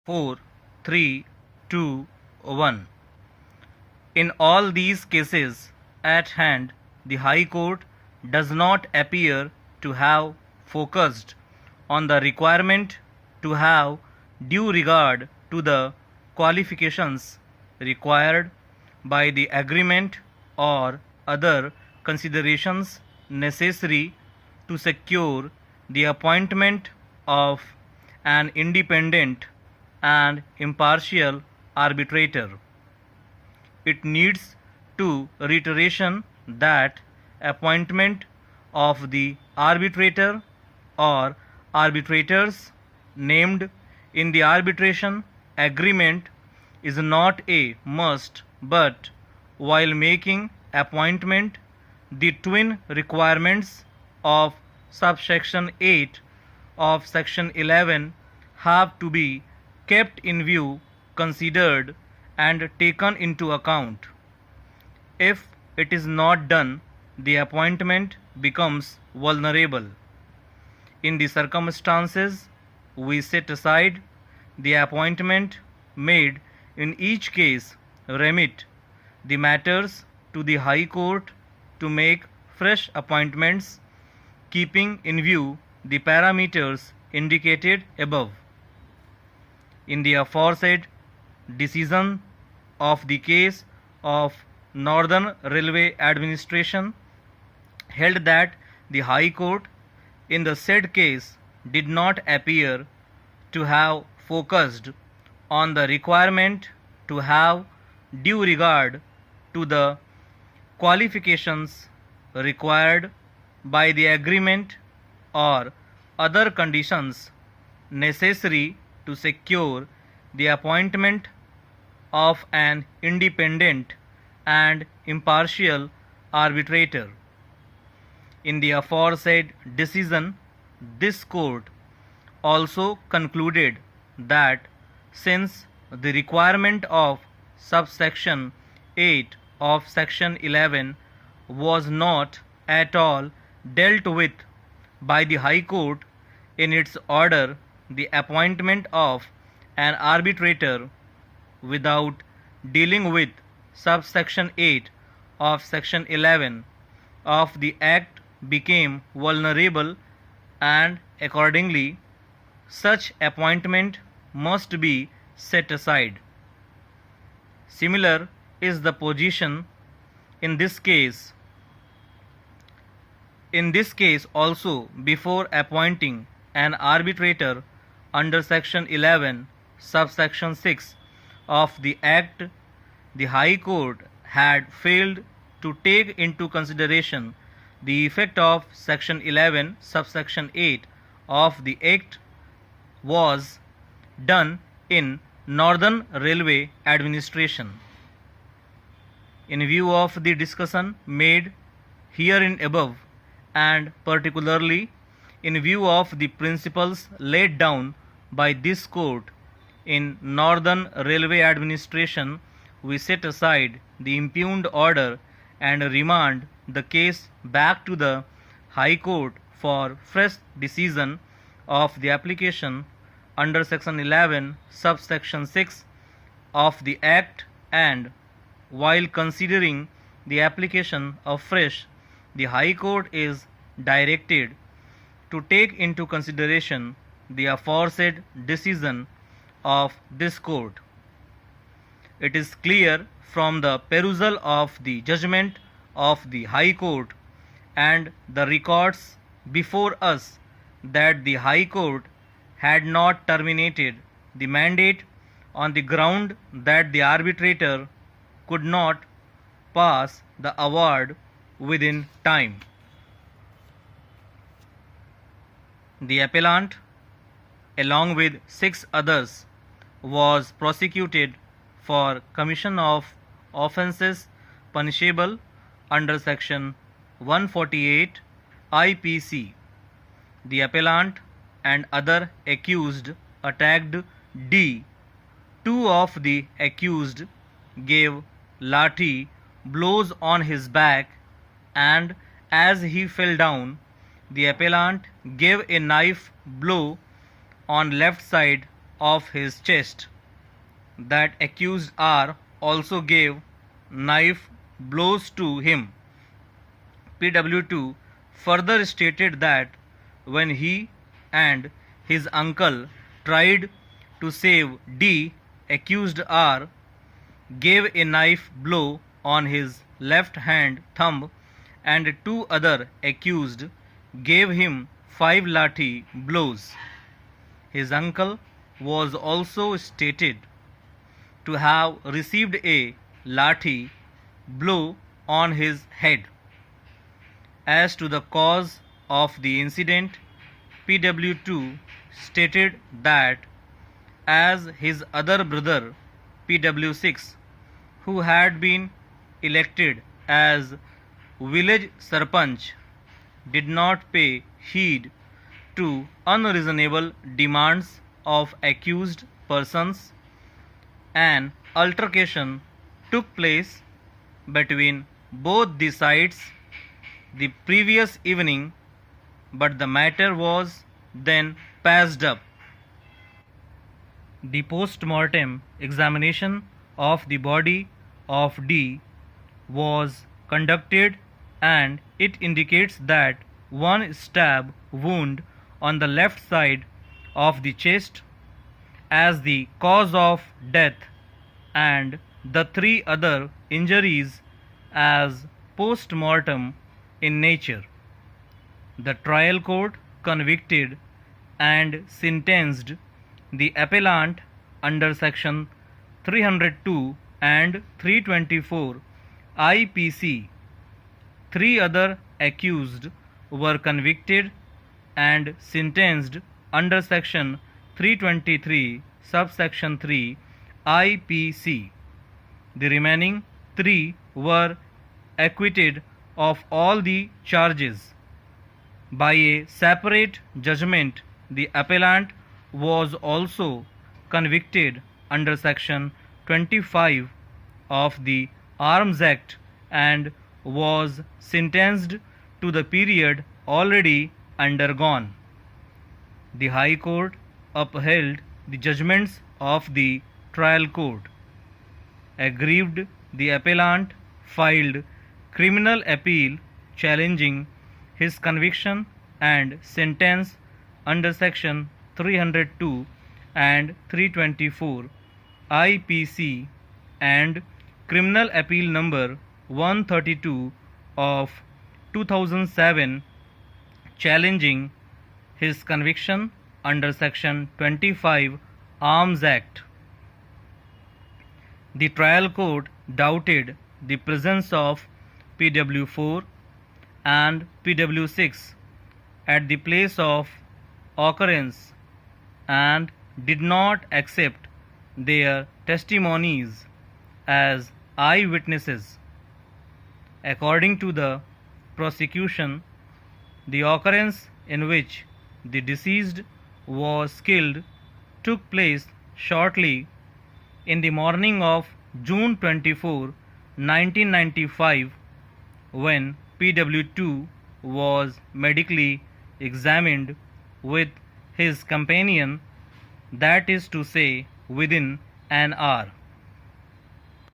4, 3, 2, 1. In all these cases at hand, the High Court does not appear to have focused on the requirement to have due regard to the qualifications required by the agreement or other considerations necessary to secure the appointment of an independent and impartial arbitrator. It needs to reiteration that appointment of the arbitrator or arbitrators named in the arbitration agreement is not a must, but while making appointment, the twin requirements of subsection 8 of section 11 have to be kept in view, considered, and taken into account. If it is not done, the appointment becomes vulnerable. In the circumstances, we set aside the appointment made in each case, remit the matters to the High Court to make fresh appointments, keeping in view the parameters indicated above. In the aforesaid decision of the case of Northern Railway Administration held that the High Court in the said case did not appear to have focused on the requirement to have due regard to the qualifications required by the agreement or other conditions necessary to secure the appointment of an independent and impartial arbitrator. In the aforesaid decision, this court also concluded that since the requirement of subsection 8 of section 11 was not at all dealt with by the High Court in its order, the appointment of an arbitrator without dealing with subsection 8 of section 11 of the Act became vulnerable, and accordingly such appointment must be set aside. Similar is the position in this case. In this case also, before appointing an arbitrator under section 11 subsection 6 of the Act, the High Court had failed to take into consideration the effect of section 11 subsection 8 of the Act was done in Northern Railway Administration. In view of the discussion made herein above, and particularly in view of the principles laid down by this court in Northern Railway Administration, we set aside the impugned order and remand the case back to the High Court for fresh decision of the application under section 11 subsection 6 of the Act, and while considering the application afresh, the High Court is directed to take into consideration the aforesaid decision of this court. It is clear from the perusal of the judgment of the High Court and the records before us that the High Court had not terminated the mandate on the ground that the arbitrator could not pass the award within time. The appellant, along with 6 others, was prosecuted for commission of offences punishable under section 148 IPC. The appellant and other accused attacked D. 2 of the accused gave lathi blows on his back, and as he fell down, the appellant gave a knife blow on left side of his chest. That accused R also gave knife blows to him. PW2 further stated that when he and his uncle tried to save D, accused R gave a knife blow on his left hand thumb, and two other accused gave him 5 lathi blows. His uncle was also stated to have received a lathi blow on his head. As to the cause of the incident, PW2 stated that as his other brother PW6, who had been elected as village sarpanch, did not pay heed to unreasonable demands of accused persons, an altercation took place between both the sides the previous evening, but the matter was then passed up. The post-mortem examination of the body of D was conducted, and it indicates that one stab wound on the left side of the chest as the cause of death, and the 3 other injuries as post-mortem in nature. The trial court convicted and sentenced the appellant under section 302 and 324 IPC. 3 other accused were convicted and sentenced under section 323 subsection 3 IPC. The remaining 3 were acquitted of all the charges. By a separate judgment, the appellant was also convicted under section 25 of the Arms Act and was sentenced to the period already undergone. The High Court upheld the judgments of the trial court. Aggrieved, the appellant filed criminal appeal challenging his conviction and sentence under section 302 and 324 IPC and criminal appeal number 132 of 2007 challenging his conviction under section 25 Arms Act. The trial court doubted the presence of PW4 and PW6 at the place of occurrence and did not accept their testimonies as eyewitnesses. According to the prosecution, the occurrence in which the deceased was killed took place shortly in the morning of June 24, 1995, when PW2 was medically examined with his companion, that is to say, within an hour.